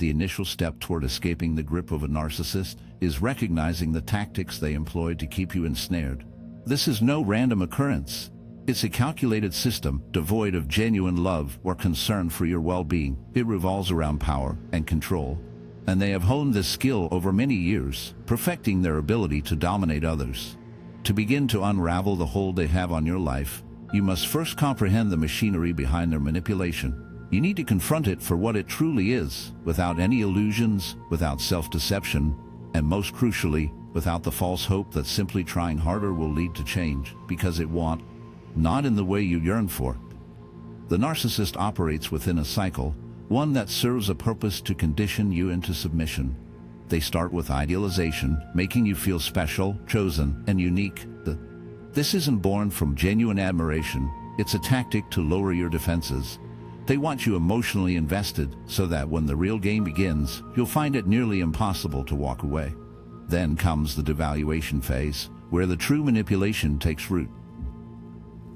The initial step toward escaping the grip of a narcissist is recognizing the tactics they employ to keep you ensnared. This is no random occurrence. It's a calculated system, devoid of genuine love or concern for your well-being. It revolves around power and control, and they have honed this skill over many years, perfecting their ability to dominate others. To begin to unravel the hold they have on your life, you must first comprehend the machinery behind their manipulation. You need to confront it for what it truly is, without any illusions, without self-deception, and most crucially, without the false hope that simply trying harder will lead to change, because it won't, not in the way you yearn for. The narcissist operates within a cycle, one that serves a purpose to condition you into submission. They start with idealization, making you feel special, chosen, and unique. This isn't born from genuine admiration. It's a tactic to lower your defenses. They want you emotionally invested so that when the real game begins, you'll find it nearly impossible to walk away. Then comes the devaluation phase, where the true manipulation takes root.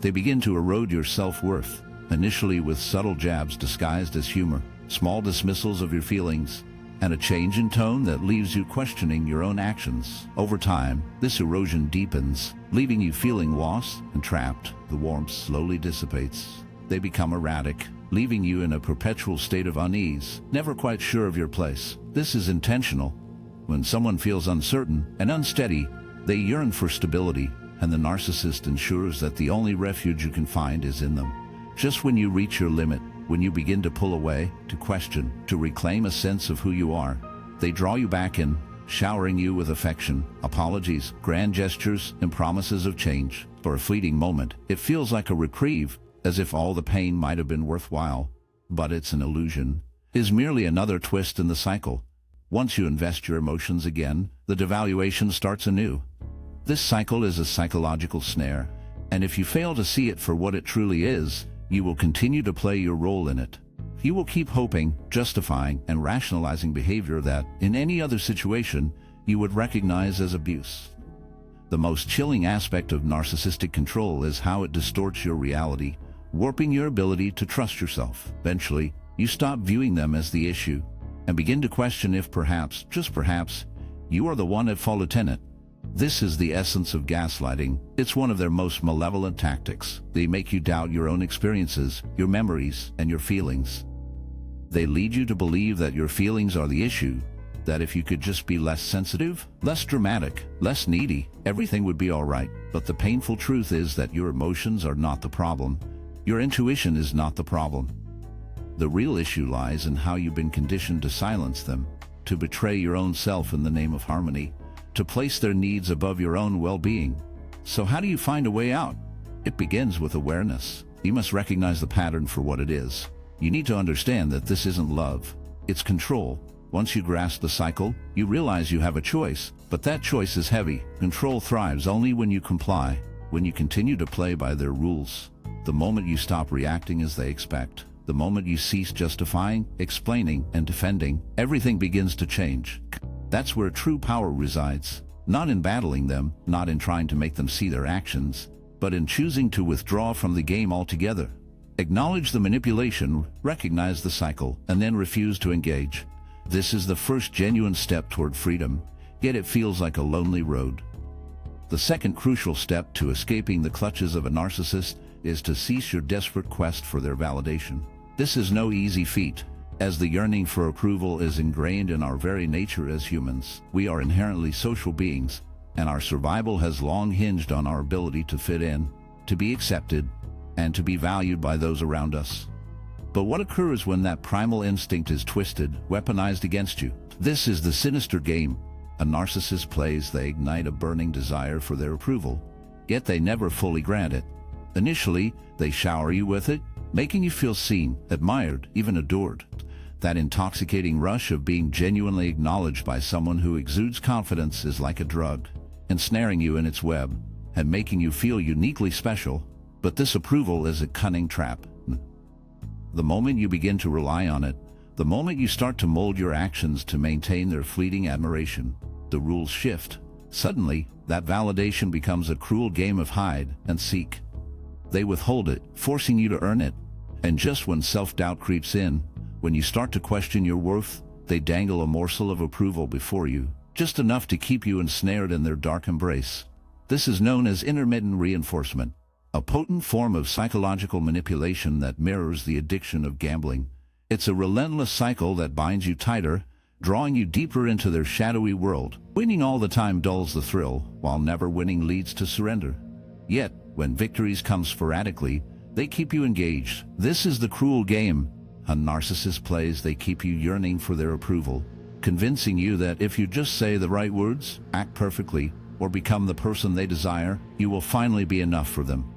They begin to erode your self-worth, initially with subtle jabs disguised as humor, small dismissals of your feelings, and a change in tone that leaves you questioning your own actions. Over time, this erosion deepens, leaving you feeling lost and trapped. The warmth slowly dissipates. They become erratic, leaving you in a perpetual state of unease, never quite sure of your place. This is intentional. When someone feels uncertain and unsteady, they yearn for stability, and the narcissist ensures that the only refuge you can find is in them. Just when you reach your limit, when you begin to pull away, to question, to reclaim a sense of who you are, they draw you back in, showering you with affection, apologies, grand gestures, and promises of change. For a fleeting moment, it feels like a reprieve, as if all the pain might have been worthwhile. But it's an illusion. Is merely another twist in the cycle. Once you invest your emotions again, the devaluation starts anew. This cycle is a psychological snare, and if you fail to see it for what it truly is, you will continue to play your role in it. You will keep hoping, justifying, and rationalizing behavior that, in any other situation, you would recognize as abuse. The most chilling aspect of narcissistic control is how it distorts your reality, warping your ability to trust yourself. Eventually, you stop viewing them as the issue and begin to question if perhaps, just perhaps, you are the one at fault. Lieutenant. This is the essence of gaslighting. It's one of their most malevolent tactics. They make you doubt your own experiences, your memories, and your feelings. They lead you to believe that your feelings are the issue, that if you could just be less sensitive, less dramatic, less needy, everything would be all right. But the painful truth is that your emotions are not the problem. Your intuition is not the problem. The real issue lies in how you've been conditioned to silence them, to betray your own self in the name of harmony, to place their needs above your own well-being. So how do you find a way out? It begins with awareness. You must recognize the pattern for what it is. You need to understand that this isn't love, it's control. Once you grasp the cycle, you realize you have a choice, but that choice is heavy. Control thrives only when you comply, when you continue to play by their rules. The moment you stop reacting as they expect, the moment you cease justifying, explaining, and defending, everything begins to change. That's where true power resides, not in battling them, not in trying to make them see their actions, but in choosing to withdraw from the game altogether. Acknowledge the manipulation, recognize the cycle, and then refuse to engage. This is the first genuine step toward freedom, yet it feels like a lonely road. The second crucial step to escaping the clutches of a narcissist is to cease your desperate quest for their validation. This is no easy feat, as the yearning for approval is ingrained in our very nature as humans. We are inherently social beings, and our survival has long hinged on our ability to fit in, to be accepted, and to be valued by those around us. But what occurs when that primal instinct is twisted, weaponized against you? This is the sinister game a narcissist plays. They ignite a burning desire for their approval, yet they never fully grant it. Initially, they shower you with it, making you feel seen, admired, even adored. That intoxicating rush of being genuinely acknowledged by someone who exudes confidence is like a drug, ensnaring you in its web and making you feel uniquely special. But this approval is a cunning trap. The moment you begin to rely on it, the moment you start to mold your actions to maintain their fleeting admiration, the rules shift. Suddenly, that validation becomes a cruel game of hide and seek. They withhold it, forcing you to earn it. And just when self-doubt creeps in, when you start to question your worth, They dangle a morsel of approval before you, just enough to keep you ensnared in their dark embrace. This is known as intermittent reinforcement, a potent form of psychological manipulation that mirrors the addiction of gambling. It's a relentless cycle that binds you tighter, drawing you deeper into their shadowy world. Winning all the time dulls the thrill, while never winning leads to surrender. Yet, when victories come sporadically, they keep you engaged. This is the cruel game a narcissist plays. They keep you yearning for their approval, convincing you that if you just say the right words, act perfectly, or become the person they desire, you will finally be enough for them.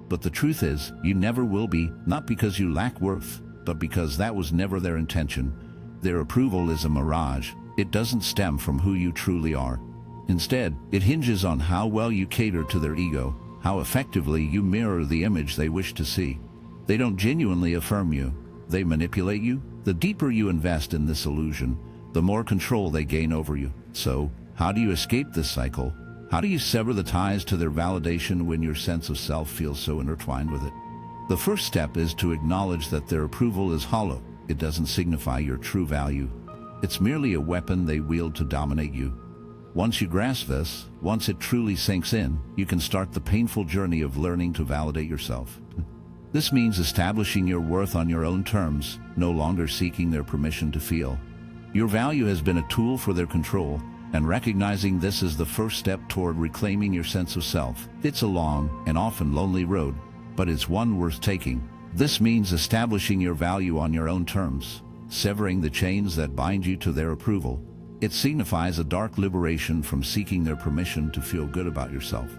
But the truth is, you never will be, not because you lack worth, but because that was never their intention. Their approval is a mirage. It doesn't stem from who you truly are. Instead, it hinges on how well you cater to their ego, how effectively you mirror the image they wish to see. They don't genuinely affirm you. They manipulate you. The deeper you invest in this illusion, the more control they gain over you. So, how do you escape this cycle? How do you sever the ties to their validation when your sense of self feels so intertwined with it? The first step is to acknowledge that their approval is hollow. It doesn't signify your true value. It's merely a weapon they wield to dominate you. Once you grasp this, once it truly sinks in, you can start the painful journey of learning to validate yourself. This means establishing your worth on your own terms, no longer seeking their permission to feel. Your value has been a tool for their control, and recognizing this is the first step toward reclaiming your sense of self. It's a long and often lonely road, but it's one worth taking. This means establishing your value on your own terms, severing the chains that bind you to their approval. It signifies a dark liberation from seeking their permission to feel good about yourself.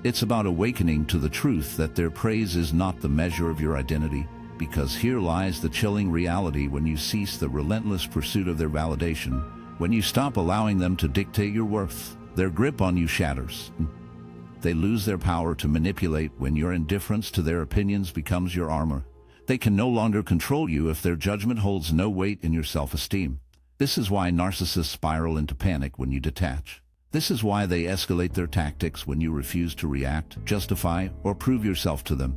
It's about awakening to the truth that their praise is not the measure of your identity, because here lies the chilling reality. When you cease the relentless pursuit of their validation, when you stop allowing them to dictate your worth, their grip on you shatters. They lose their power to manipulate when your indifference to their opinions becomes your armor. They can no longer control you if their judgment holds no weight in your self-esteem. This is why narcissists spiral into panic when you detach. This is why they escalate their tactics when you refuse to react, justify, or prove yourself to them.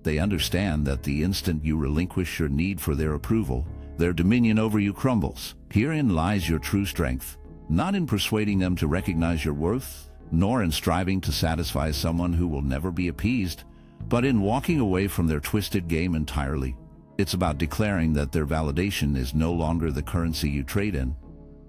They understand that the instant you relinquish your need for their approval, their dominion over you crumbles. Herein lies your true strength, not in persuading them to recognize your worth, nor in striving to satisfy someone who will never be appeased, but in walking away from their twisted game entirely. It's about declaring that their validation is no longer the currency you trade in.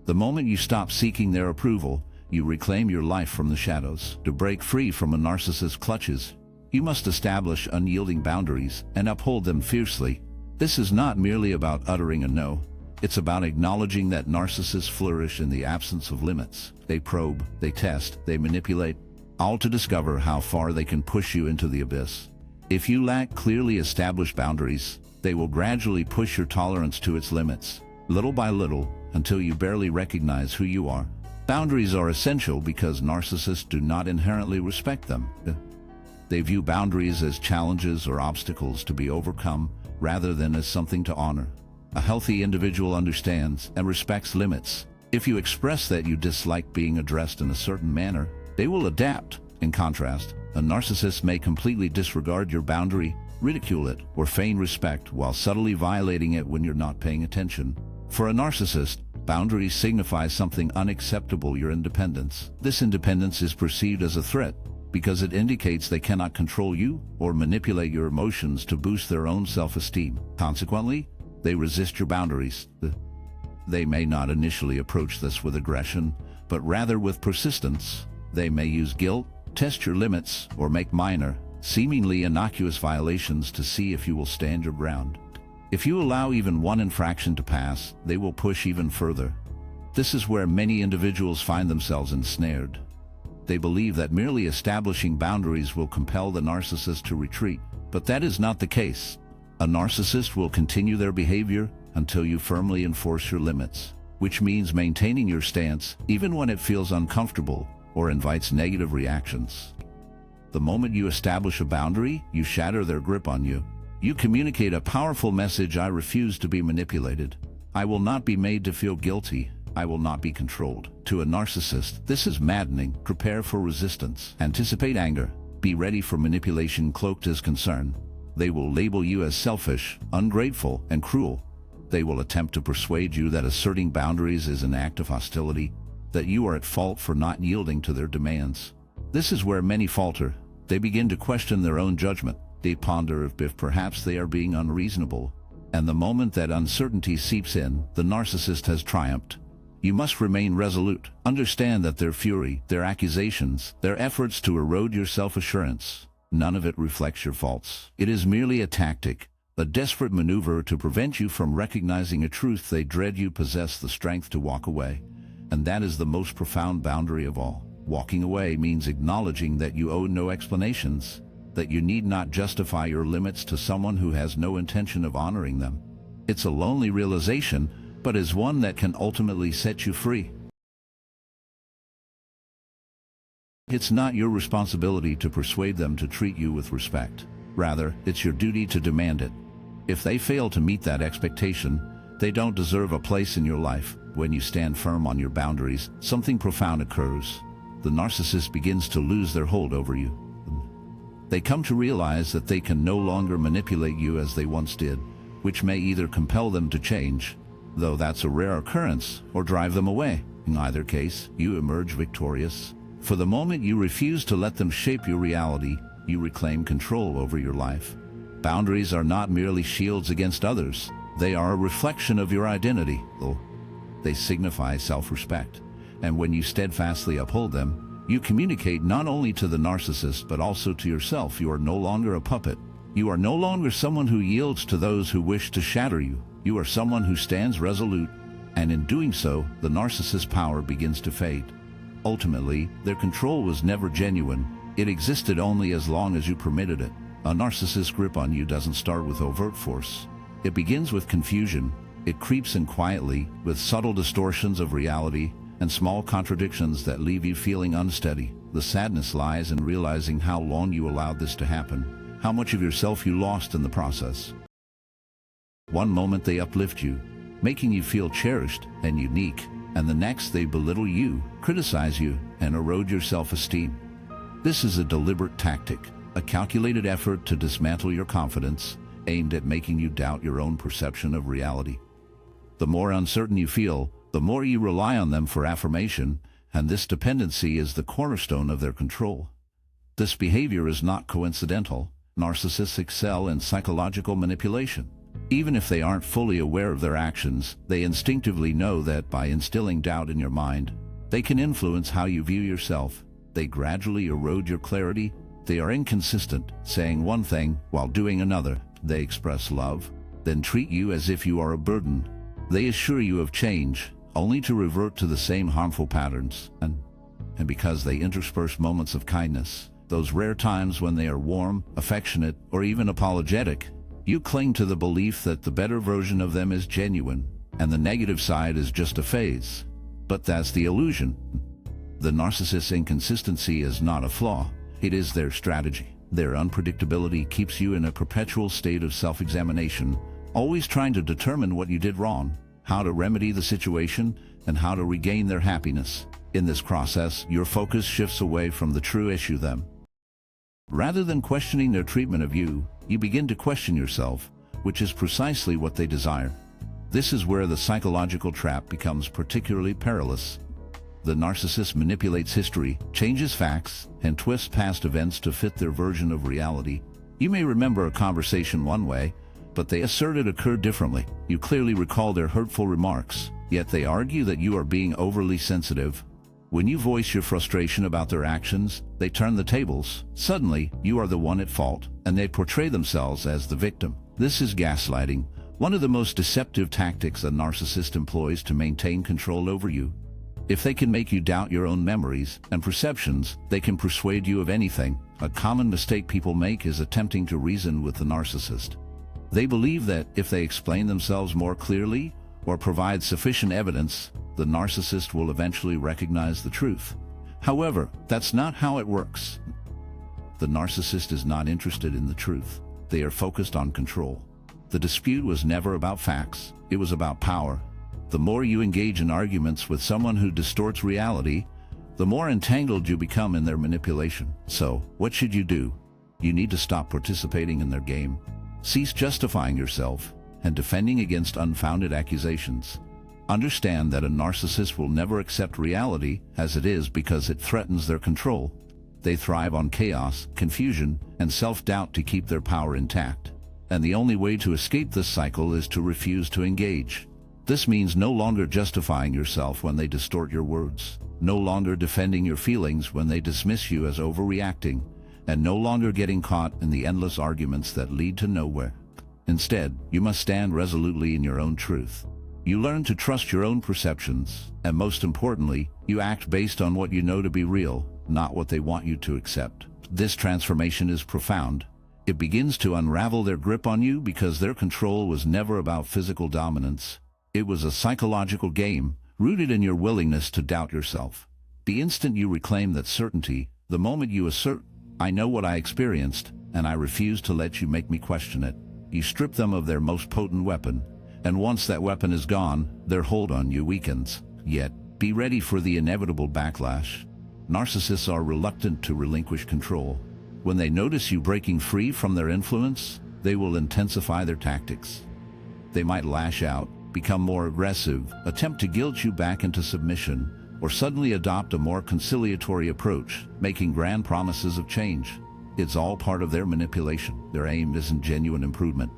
The moment you stop seeking their approval, you reclaim your life from the shadows. To break free from a narcissist's clutches, you must establish unyielding boundaries and uphold them fiercely. This is not merely about uttering a no. It's about acknowledging that narcissists flourish in the absence of limits. They probe, they test, they manipulate, all to discover how far they can push you into the abyss. If you lack clearly established boundaries, they will gradually push your tolerance to its limits, little by little, until you barely recognize who you are. Boundaries are essential because narcissists do not inherently respect them. They view boundaries as challenges or obstacles to be overcome, rather than as something to honor. A healthy individual understands and respects limits. If you express that you dislike being addressed in a certain manner, they will adapt. In contrast, a narcissist may completely disregard your boundary, ridicule it, or feign respect while subtly violating it when you're not paying attention. For a narcissist, boundaries signify something unacceptable: your independence. This independence is perceived as a threat because it indicates they cannot control you or manipulate your emotions to boost their own self-esteem. Consequently, they resist your boundaries. They may not initially approach this with aggression, but rather with persistence. They may use guilt, test your limits, or make minor, seemingly innocuous violations to see if you will stand your ground. If you allow even one infraction to pass, they will push even further. This is where many individuals find themselves ensnared. They believe that merely establishing boundaries will compel the narcissist to retreat, but that is not the case. A narcissist will continue their behavior until you firmly enforce your limits, which means maintaining your stance even when it feels uncomfortable or invites negative reactions. The moment you establish a boundary, you shatter their grip on you. You communicate a powerful message: I refuse to be manipulated. I will not be made to feel guilty. I will not be controlled. To a narcissist, this is maddening. Prepare for resistance. Anticipate anger. Be ready for manipulation cloaked as concern. They will label you as selfish, ungrateful, and cruel. They will attempt to persuade you that asserting boundaries is an act of hostility, that you are at fault for not yielding to their demands. This is where many falter. They begin to question their own judgment. They ponder if perhaps they are being unreasonable. And the moment that uncertainty seeps in, the narcissist has triumphed. You must remain resolute. Understand that their fury, their accusations, their efforts to erode your self-assurance, none of it reflects your faults. It is merely a tactic, a desperate maneuver to prevent you from recognizing a truth they dread you possess the strength to walk away. And that is the most profound boundary of all. Walking away means acknowledging that you owe no explanations, that you need not justify your limits to someone who has no intention of honoring them. It's a lonely realization, but is one that can ultimately set you free. It's not your responsibility to persuade them to treat you with respect. Rather, it's your duty to demand it. If they fail to meet that expectation, they don't deserve a place in your life. When you stand firm on your boundaries, something profound occurs. The narcissist begins to lose their hold over you. They come to realize that they can no longer manipulate you as they once did, which may either compel them to change, though that's a rare occurrence, or drive them away. In either case, you emerge victorious. For the moment you refuse to let them shape your reality, you reclaim control over your life. Boundaries are not merely shields against others. They are a reflection of your identity. They signify self-respect. And when you steadfastly uphold them, you communicate not only to the narcissist but also to yourself. You are no longer a puppet. You are no longer someone who yields to those who wish to shatter you. You are someone who stands resolute, and in doing so, the narcissist's power begins to fade. Ultimately, their control was never genuine. It existed only as long as you permitted it. A narcissist's grip on you doesn't start with overt force. It begins with confusion. It creeps in quietly, with subtle distortions of reality and small contradictions that leave you feeling unsteady. The sadness lies in realizing how long you allowed this to happen, how much of yourself you lost in the process. One moment they uplift you, making you feel cherished and unique, and the next they belittle you, criticize you, and erode your self-esteem. This is a deliberate tactic, a calculated effort to dismantle your confidence, aimed at making you doubt your own perception of reality. The more uncertain you feel, the more you rely on them for affirmation, and this dependency is the cornerstone of their control. This behavior is not coincidental. Narcissists excel in psychological manipulation. Even if they aren't fully aware of their actions, they instinctively know that by instilling doubt in your mind, they can influence how you view yourself. They gradually erode your clarity. They are inconsistent, saying one thing while doing another. They express love, then treat you as if you are a burden. They assure you of change, only to revert to the same harmful patterns. And because they intersperse moments of kindness, those rare times when they are warm, affectionate, or even apologetic, you cling to the belief that the better version of them is genuine, and the negative side is just a phase. But that's the illusion. The narcissist's inconsistency is not a flaw. It is their strategy. Their unpredictability keeps you in a perpetual state of self-examination, always trying to determine what you did wrong, how to remedy the situation, and how to regain their happiness. In this process, your focus shifts away from the true issue them. Rather than questioning their treatment of you, you begin to question yourself, which is precisely what they desire. This is where the psychological trap becomes particularly perilous. The narcissist manipulates history, changes facts, and twists past events to fit their version of reality. You may remember a conversation one way, but they assert it occurred differently. You clearly recall their hurtful remarks, yet they argue that you are being overly sensitive. When you voice your frustration about their actions, they turn the tables. Suddenly, you are the one at fault, and they portray themselves as the victim. This is gaslighting, one of the most deceptive tactics a narcissist employs to maintain control over you. If they can make you doubt your own memories and perceptions, they can persuade you of anything. A common mistake people make is attempting to reason with the narcissist. They believe that if they explain themselves more clearly or provide sufficient evidence, the narcissist will eventually recognize the truth. However, that's not how it works. The narcissist is not interested in the truth. They are focused on control. The dispute was never about facts. It was about power. The more you engage in arguments with someone who distorts reality, the more entangled you become in their manipulation. So, what should you do? You need to stop participating in their game. Cease justifying yourself. and defending against unfounded accusations. Understand that a narcissist will never accept reality as it is because it threatens their control. They thrive on chaos, confusion, and self-doubt to keep their power intact. And the only way to escape this cycle is to refuse to engage. This means no longer justifying yourself when they distort your words, no longer defending your feelings when they dismiss you as overreacting, and no longer getting caught in the endless arguments that lead to nowhere. Instead, you must stand resolutely in your own truth. You learn to trust your own perceptions, and most importantly, you act based on what you know to be real, not what they want you to accept. This transformation is profound. It begins to unravel their grip on you because their control was never about physical dominance. It was a psychological game, rooted in your willingness to doubt yourself. The instant you reclaim that certainty, the moment you assert, "I know what I experienced, and I refuse to let you make me question it," you strip them of their most potent weapon. And once that weapon is gone, their hold on you weakens. Yet, be ready for the inevitable backlash. Narcissists are reluctant to relinquish control. When they notice you breaking free from their influence, they will intensify their tactics. They might lash out, become more aggressive, attempt to guilt you back into submission, or suddenly adopt a more conciliatory approach, making grand promises of change. It's all part of their manipulation. Their aim isn't genuine improvement.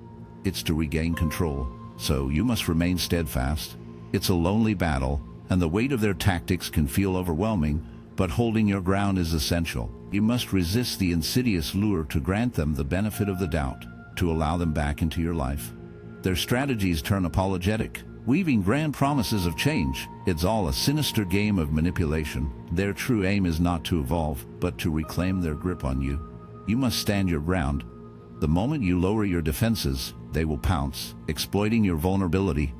It's to regain control. So you must remain steadfast. It's a lonely battle, and the weight of their tactics can feel overwhelming, but holding your ground is essential. You must resist the insidious lure to grant them the benefit of the doubt, to allow them back into your life. Their strategies turn apologetic, weaving grand promises of change. It's all a sinister game of manipulation. Their true aim is not to evolve, but to reclaim their grip on you. You must stand your ground. The moment you lower your defenses, they will pounce, exploiting your vulnerability.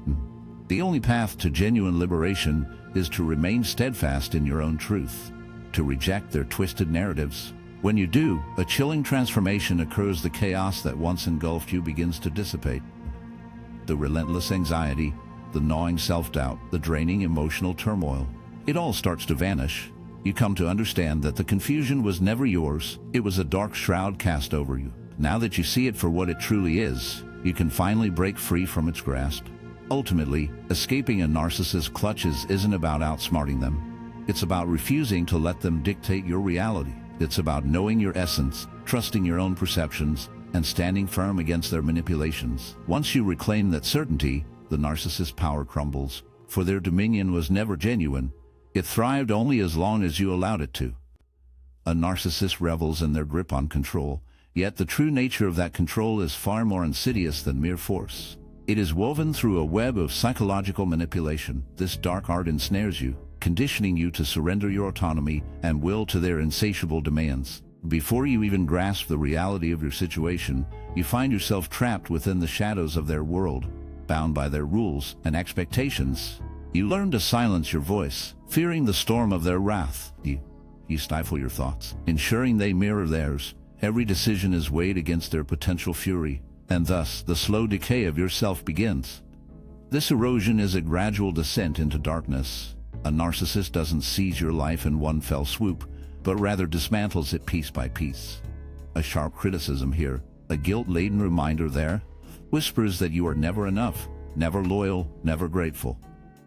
The only path to genuine liberation is to remain steadfast in your own truth, to reject their twisted narratives. When you do, a chilling transformation occurs. The chaos that once engulfed you begins to dissipate. The relentless anxiety, the gnawing self-doubt, the draining emotional turmoil, it all starts to vanish. You come to understand that the confusion was never yours. It was a dark shroud cast over you. Now that you see it for what it truly is, you can finally break free from its grasp. Ultimately, escaping a narcissist's clutches isn't about outsmarting them. It's about refusing to let them dictate your reality. It's about knowing your essence, trusting your own perceptions, and standing firm against their manipulations. Once you reclaim that certainty, the narcissist's power crumbles, for their dominion was never genuine. It thrived only as long as you allowed it to. A narcissist revels in their grip on control, yet the true nature of that control is far more insidious than mere force. It is woven through a web of psychological manipulation. This dark art ensnares you, conditioning you to surrender your autonomy and will to their insatiable demands. Before you even grasp the reality of your situation, you find yourself trapped within the shadows of their world, bound by their rules and expectations. You learn to silence your voice, fearing the storm of their wrath. You stifle your thoughts, ensuring they mirror theirs. Every decision is weighed against their potential fury, and thus the slow decay of yourself begins. This erosion is a gradual descent into darkness. A narcissist doesn't seize your life in one fell swoop, but rather dismantles it piece by piece. A sharp criticism here, a guilt-laden reminder there, whispers that you are never enough, never loyal, never grateful.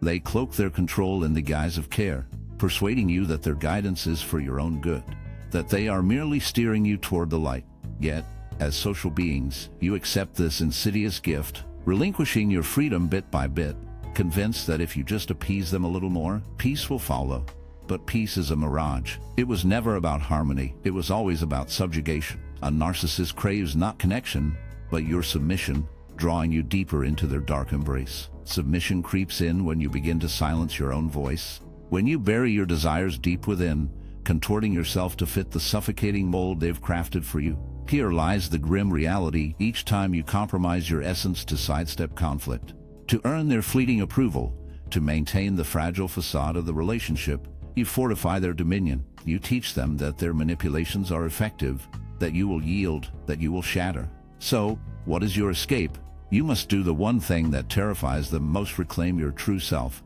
They cloak their control in the guise of care, persuading you that their guidance is for your own good, that they are merely steering you toward the light. Yet, as social beings, you accept this insidious gift, relinquishing your freedom bit by bit, convinced that if you just appease them a little more, peace will follow. But peace is a mirage. It was never about harmony. It was always about subjugation. A narcissist craves not connection, but your submission, drawing you deeper into their dark embrace. Submission creeps in when you begin to silence your own voice, when you bury your desires deep within, contorting yourself to fit the suffocating mold they've crafted for you. Here lies the grim reality. Each time you compromise your essence to sidestep conflict, to earn their fleeting approval, to maintain the fragile facade of the relationship, you fortify their dominion. You teach them that their manipulations are effective, that you will yield, that you will shatter. So, what is your escape? You must do the one thing that terrifies them most: reclaim your true self.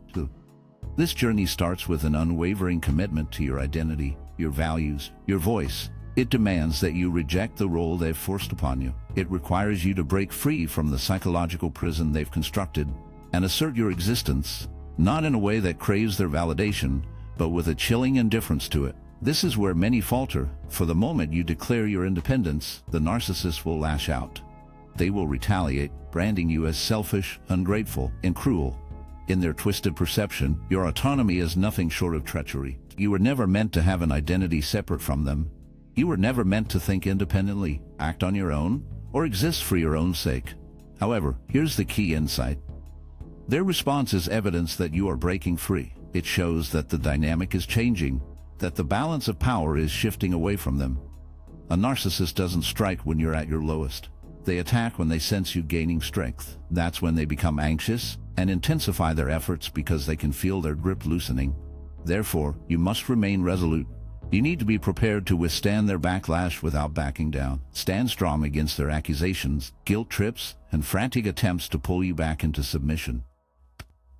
This journey starts with an unwavering commitment to your identity, your values, your voice. It demands that you reject the role they've forced upon you. It requires you to break free from the psychological prison they've constructed and assert your existence, not in a way that craves their validation, but with a chilling indifference to it. This is where many falter. For the moment you declare your independence, the narcissist will lash out. They will retaliate, branding you as selfish, ungrateful, and cruel. In their twisted perception, your autonomy is nothing short of treachery. You were never meant to have an identity separate from them. You were never meant to think independently, act on your own, or exist for your own sake. However, here's the key insight. Their response is evidence that you are breaking free. It shows that the dynamic is changing, that the balance of power is shifting away from them. A narcissist doesn't strike when you're at your lowest. They attack when they sense you gaining strength. That's when they become anxious and intensify their efforts because they can feel their grip loosening. Therefore, you must remain resolute. You need to be prepared to withstand their backlash without backing down. Stand strong against their accusations, guilt trips, and frantic attempts to pull you back into submission.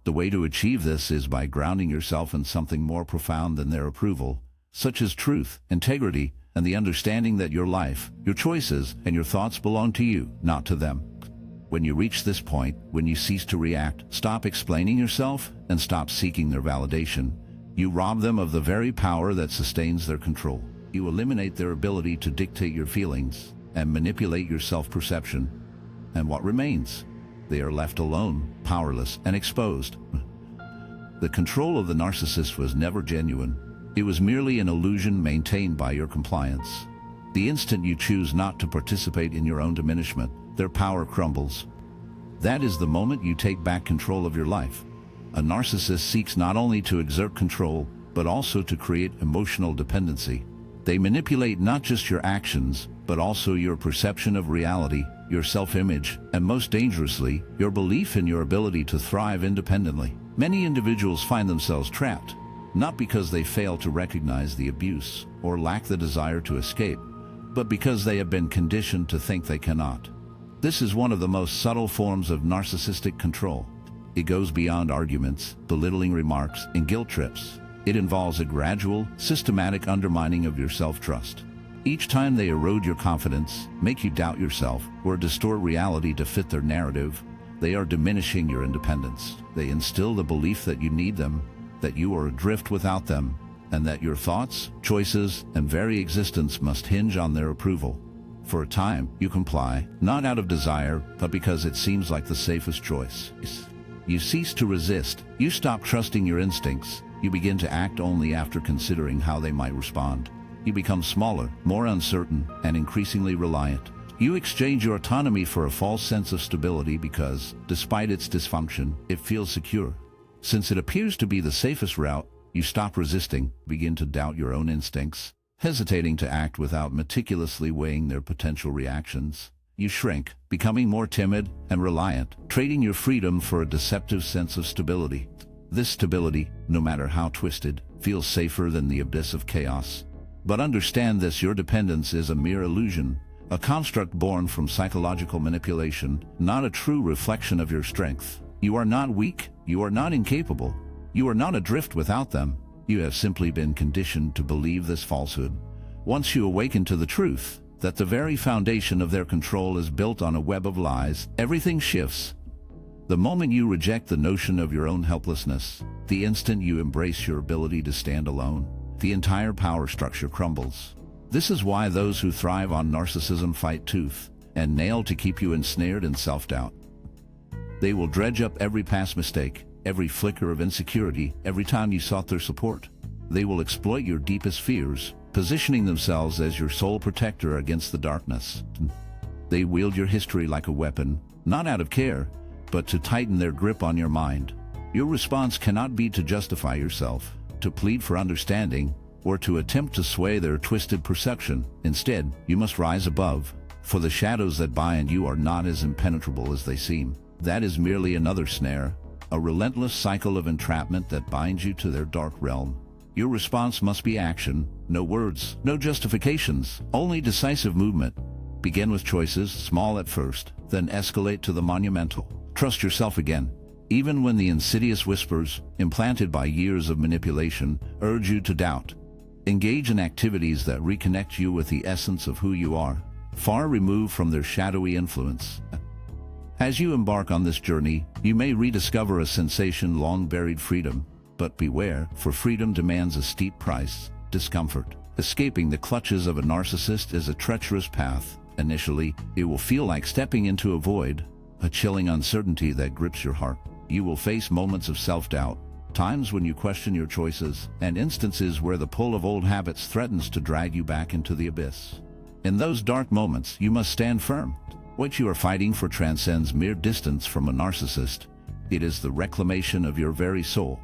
The way to achieve this is by grounding yourself in something more profound than their approval, such as truth, integrity, and the understanding that your life, your choices, and your thoughts belong to you, not to them. When you reach this point, when you cease to react, stop explaining yourself, and stop seeking their validation, you rob them of the very power that sustains their control. You eliminate their ability to dictate your feelings and manipulate your self-perception. And what remains? They are left alone, powerless, and exposed. The control of the narcissist was never genuine. It was merely an illusion maintained by your compliance. The instant you choose not to participate in your own diminishment, their power crumbles. That is the moment you take back control of your life. A narcissist seeks not only to exert control, but also to create emotional dependency. They manipulate not just your actions, but also your perception of reality, your self-image, and most dangerously, your belief in your ability to thrive independently. Many individuals find themselves trapped, not because they fail to recognize the abuse or lack the desire to escape, but because they have been conditioned to think they cannot. This is one of the most subtle forms of narcissistic control. It goes beyond arguments, belittling remarks, and guilt trips. It involves a gradual, systematic undermining of your self-trust. Each time they erode your confidence, make you doubt yourself, or distort reality to fit their narrative, they are diminishing your independence. They instill the belief that you need them, that you are adrift without them, and that your thoughts, choices, and very existence must hinge on their approval. For a time, you comply, not out of desire, but because it seems like the safest choice. You cease to resist. You stop trusting your instincts. You begin to act only after considering how they might respond. You become smaller, more uncertain, and increasingly reliant. You exchange your autonomy for a false sense of stability because, despite its dysfunction, it feels secure. Since it appears to be the safest route, you stop resisting, begin to doubt your own instincts, hesitating to act without meticulously weighing their potential reactions. You shrink, becoming more timid and reliant, trading your freedom for a deceptive sense of stability. This stability, no matter how twisted, feels safer than the abyss of chaos. But understand this: your dependence is a mere illusion, a construct born from psychological manipulation, not a true reflection of your strength. You are not weak, you are not incapable, you are not adrift without them. You have simply been conditioned to believe this falsehood. Once you awaken to the truth, that the very foundation of their control is built on a web of lies, everything shifts. The moment you reject the notion of your own helplessness, the instant you embrace your ability to stand alone, the entire power structure crumbles. This is why those who thrive on narcissism fight tooth and nail to keep you ensnared in self-doubt. They will dredge up every past mistake, every flicker of insecurity, every time you sought their support. They will exploit your deepest fears, positioning themselves as your sole protector against the darkness. They wield your history like a weapon, not out of care, but to tighten their grip on your mind. Your response cannot be to justify yourself, to plead for understanding, or to attempt to sway their twisted perception. Instead, you must rise above, for the shadows that bind you are not as impenetrable as they seem. That is merely another snare, a relentless cycle of entrapment that binds you to their dark realm. Your response must be action, no words, no justifications, only decisive movement. Begin with choices, small at first, then escalate to the monumental. Trust yourself again, even when the insidious whispers, implanted by years of manipulation, urge you to doubt. Engage in activities that reconnect you with the essence of who you are, far removed from their shadowy influence. As you embark on this journey, you may rediscover a sensation long buried: freedom. But beware, for freedom demands a steep price: discomfort. Escaping the clutches of a narcissist is a treacherous path. Initially, it will feel like stepping into a void, a chilling uncertainty that grips your heart. You will face moments of self-doubt, times when you question your choices, and instances where the pull of old habits threatens to drag you back into the abyss. In those dark moments, you must stand firm. What you are fighting for transcends mere distance from a narcissist. It is the reclamation of your very soul.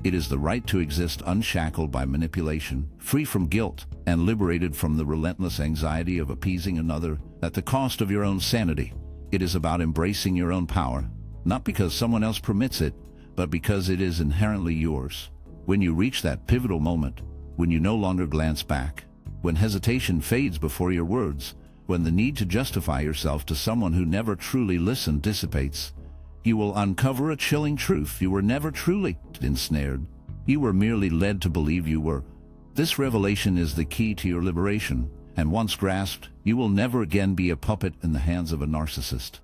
It is the right to exist unshackled by manipulation, free from guilt, and liberated from the relentless anxiety of appeasing another at the cost of your own sanity. It is about embracing your own power, not because someone else permits it, but because it is inherently yours. When you reach that pivotal moment, when you no longer glance back, when hesitation fades before your words, when the need to justify yourself to someone who never truly listened dissipates, you will uncover a chilling truth: you were never truly ensnared. You were merely led to believe you were. This revelation is the key to your liberation, and once grasped, you will never again be a puppet in the hands of a narcissist.